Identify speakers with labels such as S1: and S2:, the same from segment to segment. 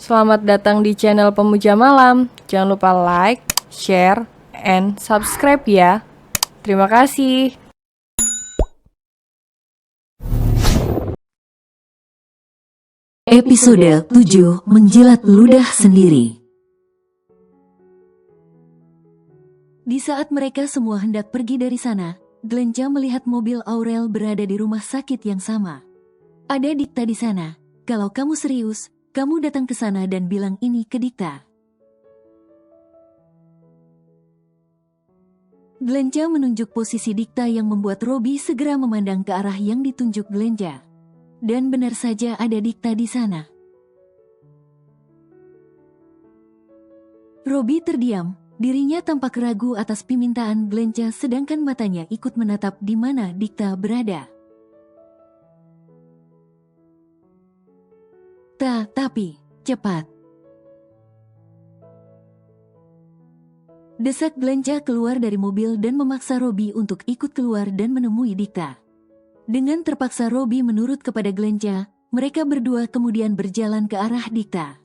S1: Selamat datang di channel Pemuja Malam. Jangan lupa like, share, and subscribe ya. Terima kasih.
S2: Episode 7 Menjilat Ludah Sendiri. Di saat mereka semua hendak pergi dari sana, Glenca melihat mobil Aurel berada di rumah sakit yang sama. Ada Dikta di sana. Kalau kamu serius, kamu datang ke sana dan bilang ini ke Dikta. Glenca menunjuk posisi Dikta yang membuat Robi segera memandang ke arah yang ditunjuk Glenca. Dan benar saja ada Dikta di sana. Robi terdiam, dirinya tampak ragu atas permintaan Glenca sedangkan matanya ikut menatap di mana Dikta berada. Tapi, cepat. Desak Glenca keluar dari mobil dan memaksa Robi untuk ikut keluar dan menemui Dikta. Dengan terpaksa Robi menurut kepada Glenca, mereka berdua kemudian berjalan ke arah Dikta.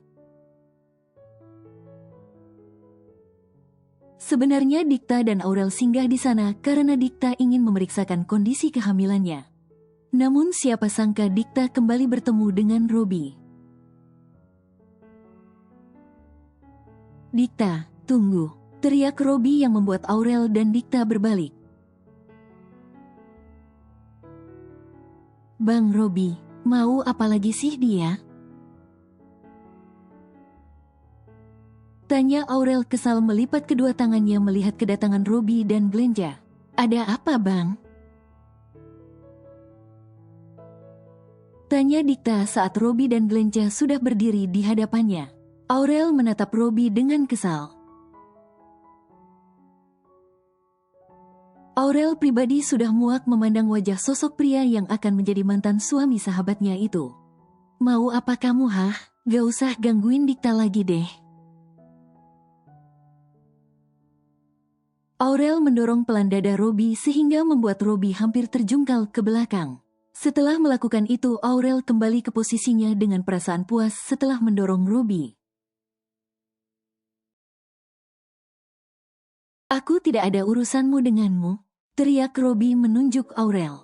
S2: Sebenarnya Dikta dan Aurel singgah di sana karena Dikta ingin memeriksakan kondisi kehamilannya. Namun siapa sangka Dikta kembali bertemu dengan Robi. "Dikta, tunggu!" teriak Robi yang membuat Aurel dan Dikta berbalik. "Bang Robi, mau apa lagi sih dia?" tanya Aurel kesal melipat kedua tangannya melihat kedatangan Robi dan Glenca. "Ada apa bang?" tanya Dikta saat Robi dan Glenca sudah berdiri di hadapannya. Aurel menatap Robi dengan kesal. Aurel pribadi sudah muak memandang wajah sosok pria yang akan menjadi mantan suami sahabatnya itu. "Mau apa kamu hah? Gak usah gangguin Dikta lagi deh." Aurel mendorong pelan dada Robi sehingga membuat Robi hampir terjungkal ke belakang. Setelah melakukan itu Aurel kembali ke posisinya dengan perasaan puas setelah mendorong Robi. "Aku tidak ada urusanmu denganmu," teriak Robi menunjuk Aurel.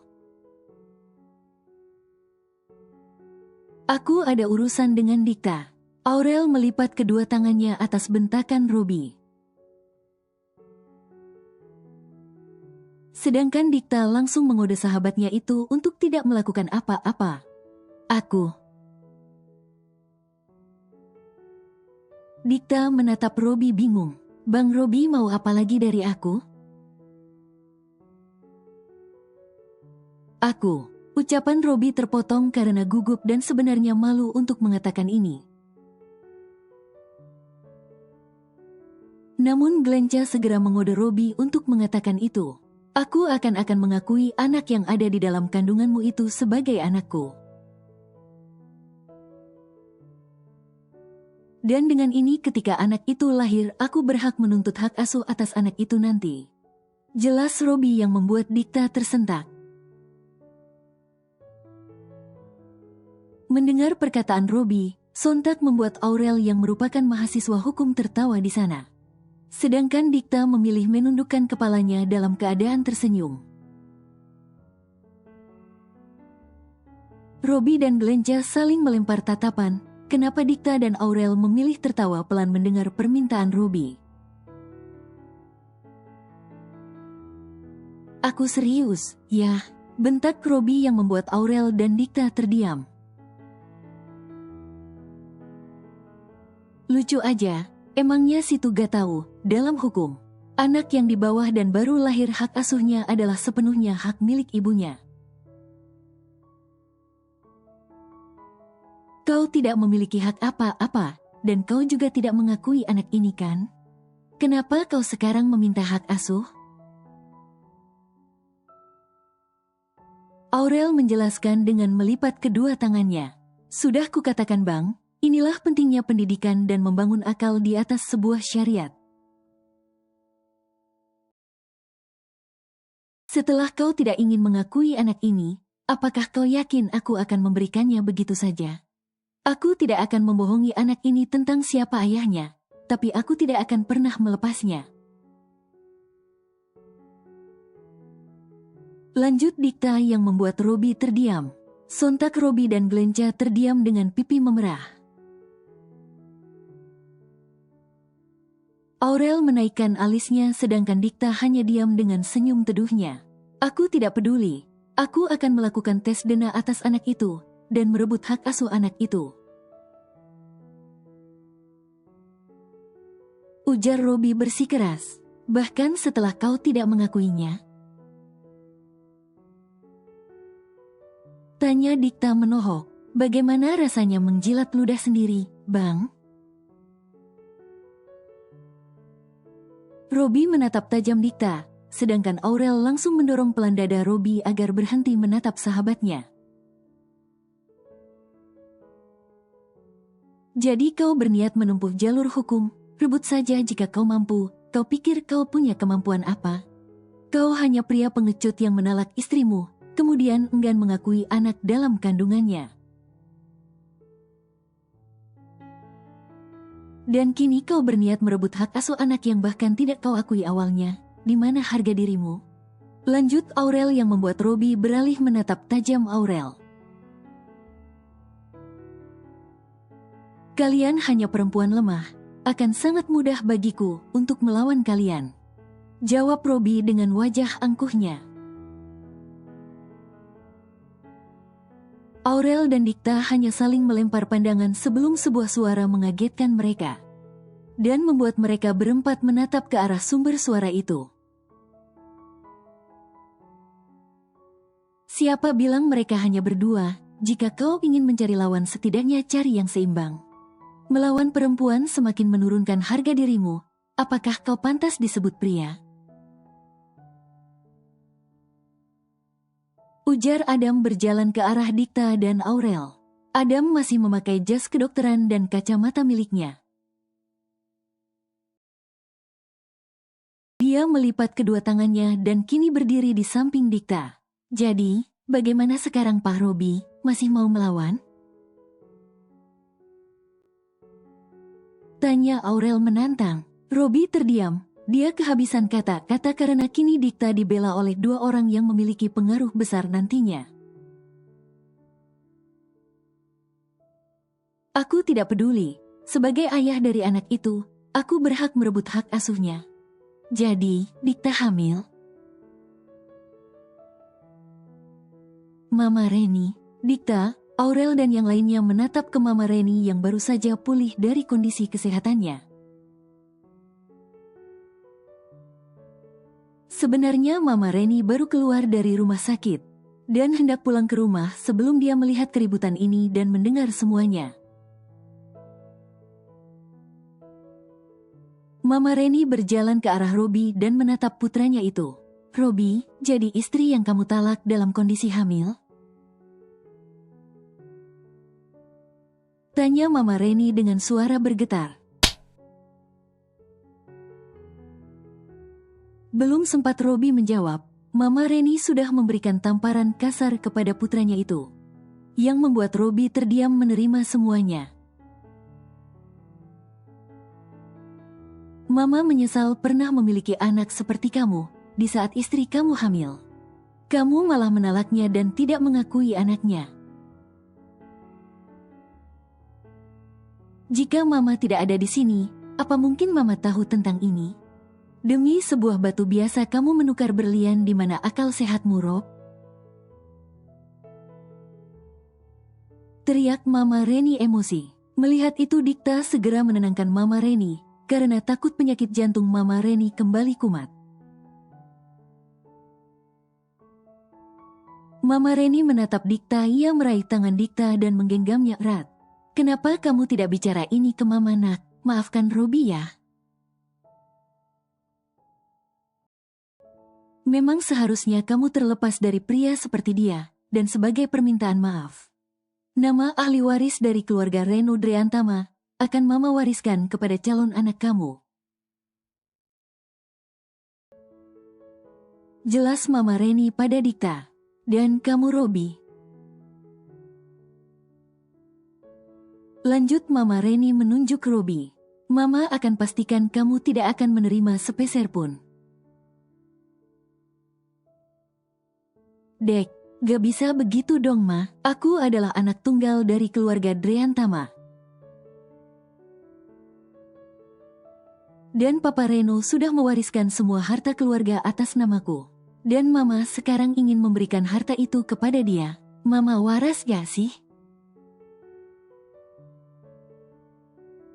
S2: "Aku ada urusan dengan Dikta." Aurel melipat kedua tangannya atas bentakan Robi. Sedangkan Dikta langsung mengode sahabatnya itu untuk tidak melakukan apa-apa. "Aku." Dikta menatap Robi bingung. "Bang Robi mau apa lagi dari aku?" "Aku." Ucapan Robi terpotong karena gugup dan sebenarnya malu untuk mengatakan ini. Namun Glenca segera mengode Robi untuk mengatakan itu. "Aku akan mengakui anak yang ada di dalam kandunganmu itu sebagai anakku. Dan dengan ini ketika anak itu lahir, aku berhak menuntut hak asuh atas anak itu nanti." Jelas Robi yang membuat Dikta tersentak. Mendengar perkataan Robi, sontak membuat Aurel yang merupakan mahasiswa hukum tertawa di sana. Sedangkan Dikta memilih menundukkan kepalanya dalam keadaan tersenyum. Robi dan Glenca saling melempar tatapan. Kenapa Dikta dan Aurel memilih tertawa pelan mendengar permintaan Robi? "Aku serius, ya," bentak Robi yang membuat Aurel dan Dikta terdiam. "Lucu aja, emangnya situ gak tahu, dalam hukum, anak yang di bawah dan baru lahir hak asuhnya adalah sepenuhnya hak milik ibunya. Kau tidak memiliki hak apa-apa, dan kau juga tidak mengakui anak ini kan? Kenapa kau sekarang meminta hak asuh?" Aurel menjelaskan dengan melipat kedua tangannya. "Sudah kukatakan bang, inilah pentingnya pendidikan dan membangun akal di atas sebuah syariat. Setelah kau tidak ingin mengakui anak ini, apakah kau yakin aku akan memberikannya begitu saja? Aku tidak akan membohongi anak ini tentang siapa ayahnya, tapi aku tidak akan pernah melepasnya. Lanjut dikta yang membuat Robbie terdiam. Sontak Robbie dan Glenca terdiam dengan pipi memerah. Aurel menaikkan alisnya sedangkan Dikta hanya diam dengan senyum teduhnya. Aku tidak peduli. Aku akan melakukan tes DNA atas anak itu dan merebut hak asuh anak itu. Ujar Robbie bersikeras. Bahkan setelah kau tidak mengakuinya. Tanya Dikta menohok. Bagaimana rasanya menjilat ludah sendiri, Bang? Robbie menatap tajam Dikta, sedangkan Aurel langsung mendorong pelan dada Robbie agar berhenti menatap sahabatnya. Jadi kau berniat menempuh jalur hukum, rebut saja jika kau mampu. Kau pikir kau punya kemampuan apa? Kau hanya pria pengecut yang menalak istrimu, kemudian enggan mengakui anak dalam kandungannya. Dan kini kau berniat merebut hak asuh anak yang bahkan tidak kau akui awalnya. Di mana harga dirimu? Lanjut Aurel yang membuat Robbie beralih menatap tajam Aurel. Kalian hanya perempuan lemah. Akan sangat mudah bagiku untuk melawan kalian. Jawab Robbie dengan wajah angkuhnya. Aurel dan Dikta hanya saling melempar pandangan sebelum sebuah suara mengagetkan mereka. Dan membuat mereka berempat menatap ke arah sumber suara itu. Siapa bilang mereka hanya berdua? Jika kau ingin mencari lawan setidaknya cari yang seimbang. Melawan perempuan semakin menurunkan harga dirimu. Apakah kau pantas disebut pria? Ujar Adam berjalan ke arah Dikta dan Aurel. Adam masih memakai jas kedokteran dan kacamata miliknya. Dia melipat kedua tangannya dan kini berdiri di samping Dikta. Jadi, bagaimana sekarang Pak Robbie? Masih mau melawan? Tanya Aurel menantang. Robbie terdiam. Dia kehabisan kata-kata karena kini Dikta dibela oleh dua orang yang memiliki pengaruh besar nantinya. Aku tidak peduli. Sebagai ayah dari anak itu, aku berhak merebut hak asuhnya. Jadi, Dikta hamil? Mama Reni, Dikta, Aurel dan yang lainnya menatap ke Mama Reni yang baru saja pulih dari kondisi kesehatannya. Sebenarnya Mama Reni baru keluar dari rumah sakit dan hendak pulang ke rumah sebelum dia melihat keributan ini dan mendengar semuanya. Mama Reni berjalan ke arah Robbie dan menatap putranya itu. Robbie, jadi istri yang kamu talak dalam kondisi hamil? Tanya Mama Reni dengan suara bergetar. Belum sempat Robbie menjawab, Mama Reni sudah memberikan tamparan kasar kepada putranya itu. Yang membuat Robbie terdiam menerima semuanya. Mama menyesal pernah memiliki anak seperti kamu, di saat istri kamu hamil. Kamu malah menalaknya dan tidak mengakui anaknya. Jika Mama tidak ada di sini, apa mungkin Mama tahu tentang ini? Demi sebuah batu biasa kamu menukar berlian di mana akal sehatmu, Rob? Teriak Mama Reni emosi. Melihat itu Dikta segera menenangkan Mama Reni, karena takut penyakit jantung Mama Reni kembali kumat. Mama Reni menatap Dikta, ia meraih tangan Dikta dan menggenggamnya erat. Kenapa kamu tidak bicara ini ke Mama nak? Maafkan Robbie ya. Memang seharusnya kamu terlepas dari pria seperti dia, dan sebagai permintaan maaf. Nama ahli waris dari keluarga Reno Dreantama akan Mama wariskan kepada calon anak kamu. Jelas Mama Reni pada Dikta. Dan kamu Robbie. Lanjut Mama Reni menunjuk Robi. Mama akan pastikan kamu tidak akan menerima sepeser pun. Dek, gak bisa begitu dong Ma. Aku adalah anak tunggal dari keluarga Dreantama. Dan Papa Reno sudah mewariskan semua harta keluarga atas namaku. Dan Mama sekarang ingin memberikan harta itu kepada dia. Mama waras gak sih?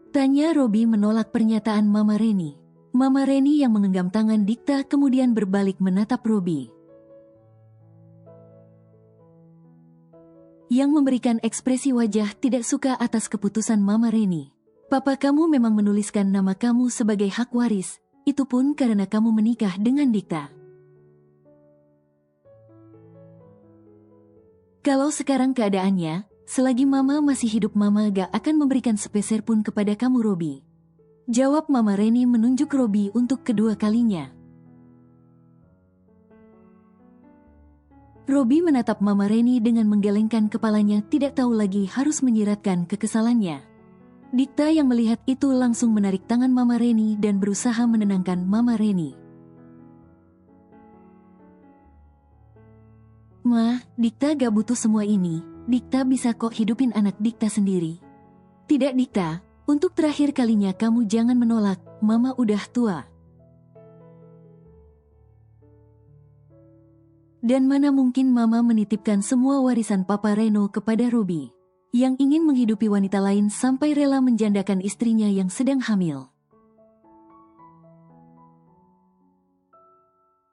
S2: Tanya Robi menolak pernyataan Mama Reni. Mama Reni yang menggenggam tangan Dikta kemudian berbalik menatap Robi. Yang memberikan ekspresi wajah tidak suka atas keputusan Mama Reni. Papa kamu memang menuliskan nama kamu sebagai hak waris, itu pun karena kamu menikah dengan Dikta. Kalau sekarang keadaannya, selagi Mama masih hidup Mama gak akan memberikan sepeser pun kepada kamu Robi. Jawab Mama Reni menunjuk Robi untuk kedua kalinya. Robi menatap Mama Reni dengan menggelengkan kepalanya tidak tahu lagi harus menyiratkan kekesalannya. Dikta yang melihat itu langsung menarik tangan Mama Reni dan berusaha menenangkan Mama Reni. Ma, Dikta gak butuh semua ini. Dikta bisa kok hidupin anak Dikta sendiri. Tidak Dikta, untuk terakhir kalinya kamu jangan menolak, Mama udah tua. Dan mana mungkin Mama menitipkan semua warisan Papa Reno kepada Robi, yang ingin menghidupi wanita lain sampai rela menjandakan istrinya yang sedang hamil.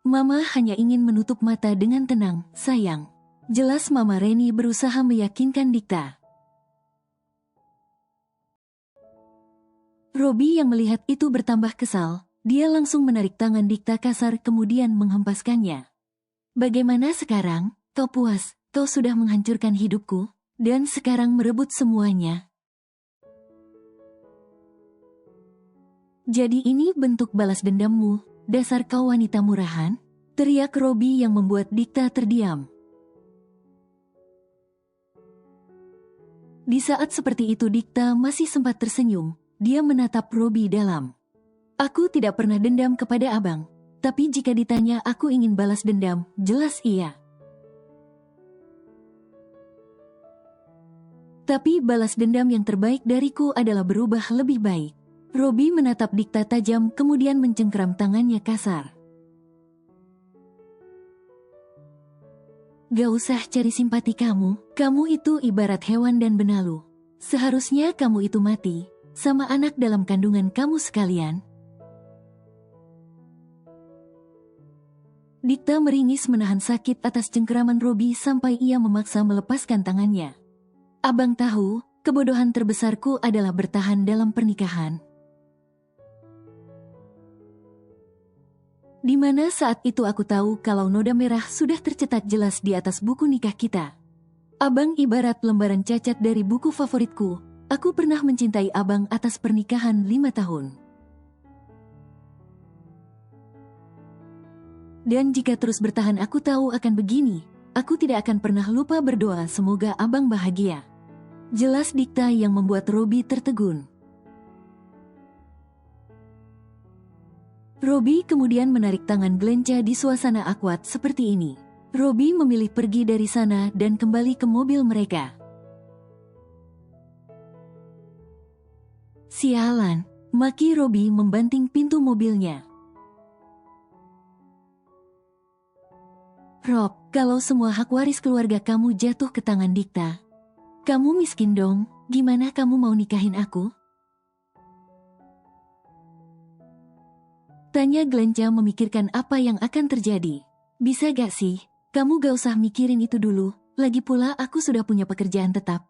S2: Mama hanya ingin menutup mata dengan tenang, sayang. Jelas Mama Reni berusaha meyakinkan Dikta. Robi yang melihat itu bertambah kesal, dia langsung menarik tangan Dikta kasar kemudian menghempaskannya. Bagaimana sekarang? Kau puas? Kau sudah menghancurkan hidupku? Dan sekarang merebut semuanya. Jadi ini bentuk balas dendammu, dasar kau wanita murahan? Teriak Robi yang membuat Dikta terdiam. Di saat seperti itu Dikta masih sempat tersenyum, dia menatap Robi dalam. Aku tidak pernah dendam kepada abang, tapi jika ditanya aku ingin balas dendam, jelas iya. Tapi balas dendam yang terbaik dariku adalah berubah lebih baik. Robi menatap Dikta tajam kemudian mencengkeram tangannya kasar. Gak usah cari simpati kamu itu ibarat hewan dan benalu. Seharusnya kamu itu mati, sama anak dalam kandungan kamu sekalian. Dikta meringis menahan sakit atas cengkeraman Robi sampai ia memaksa melepaskan tangannya. Abang tahu, kebodohan terbesarku adalah bertahan dalam pernikahan. Di mana saat itu aku tahu kalau noda merah sudah tercetak jelas di atas buku nikah kita. Abang ibarat lembaran cacat dari buku favoritku. Aku pernah mencintai abang atas pernikahan 5 tahun. Dan jika terus bertahan aku tahu akan begini. Aku tidak akan pernah lupa berdoa semoga abang bahagia. Jelas Dikta yang membuat Robi tertegun. Robi kemudian menarik tangan Glenca di suasana akwat seperti ini. Robi memilih pergi dari sana dan kembali ke mobil mereka. Sialan, maki Robi membanting pintu mobilnya. Rob, kalau semua hak waris keluarga kamu jatuh ke tangan Dikta, kamu miskin dong, gimana kamu mau nikahin aku? Tanya Glenca memikirkan apa yang akan terjadi. Bisa gak sih, kamu gak usah mikirin itu dulu, lagi pula aku sudah punya pekerjaan tetap.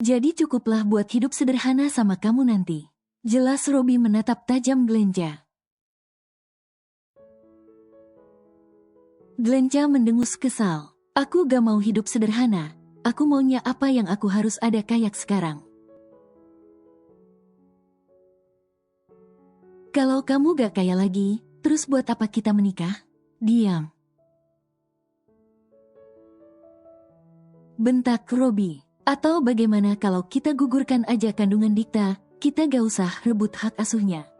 S2: Jadi cukuplah buat hidup sederhana sama kamu nanti. Jelas Robi menatap tajam Glenca. Glenca mendengus kesal. Aku gak mau hidup sederhana. Aku maunya apa yang aku harus ada kayak sekarang. Kalau kamu gak kaya lagi, terus buat apa kita menikah? Diam. bentak Robi. Atau bagaimana kalau kita gugurkan aja kandungan Dikta, kita gak usah rebut hak asuhnya.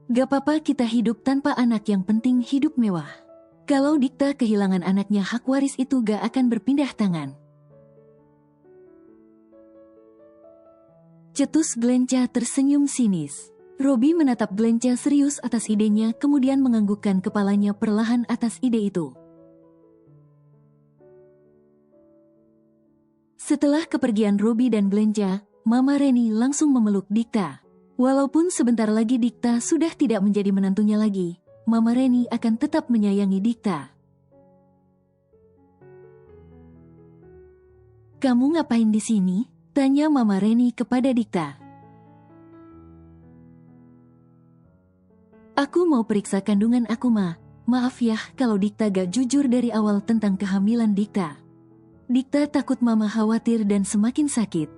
S2: Gak apa-apa kita hidup tanpa anak, yang penting hidup mewah. Kalau Dikta kehilangan anaknya, hak waris itu gak akan berpindah tangan. Cetus Glenca tersenyum sinis. Robi menatap Glenca serius atas idenya, kemudian menganggukkan kepalanya perlahan atas ide itu. Setelah kepergian Robi dan Glenca, Mama Reni langsung memeluk Dikta. Walaupun sebentar lagi Dikta sudah tidak menjadi menantunya lagi, Mama Reni akan tetap menyayangi Dikta. "Kamu ngapain di sini?" tanya Mama Reni kepada Dikta. "Aku mau periksa kandungan aku, Ma. Maaf ya kalau Dikta gak jujur dari awal tentang kehamilan Dikta." Dikta takut Mama khawatir dan semakin sakit.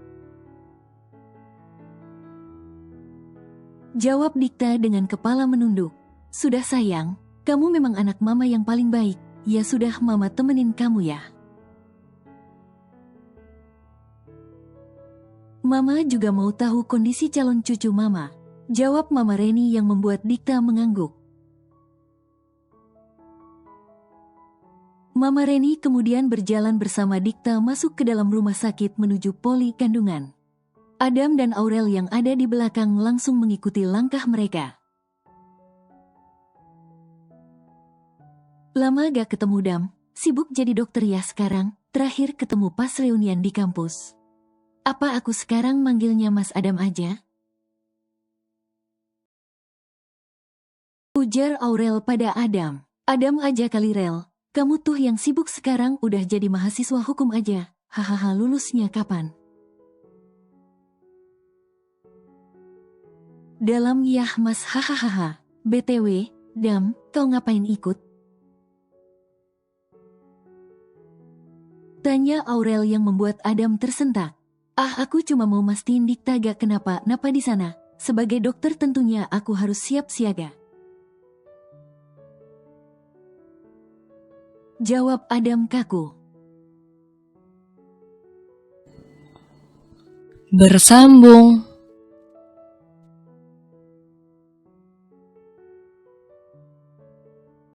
S2: Jawab Dikta dengan kepala menunduk. "Sudah sayang, kamu memang anak Mama yang paling baik. Ya sudah, Mama temenin kamu ya." "Mama juga mau tahu kondisi calon cucu Mama," jawab Mama Reni yang membuat Dikta mengangguk. Mama Reni kemudian berjalan bersama Dikta masuk ke dalam rumah sakit menuju poli kandungan. Adam dan Aurel yang ada di belakang langsung mengikuti langkah mereka. "Lama gak ketemu Dam, sibuk jadi dokter ya sekarang, terakhir ketemu pas reunian di kampus. Apa aku sekarang manggilnya Mas Adam aja?" ujar Aurel pada Adam. "Adam aja kali Rel. Kamu tuh yang sibuk sekarang udah jadi mahasiswa hukum aja. Hahaha, lulusnya kapan?" "Dalam ya Mas, hahaha. BTW, Dam, kau ngapain ikut?" tanya Aurel yang membuat Adam tersentak. Aku cuma mau mastiin Dikta gak kenapa-napa di sana. Sebagai dokter tentunya aku harus siap siaga." jawab Adam kaku.
S1: Bersambung.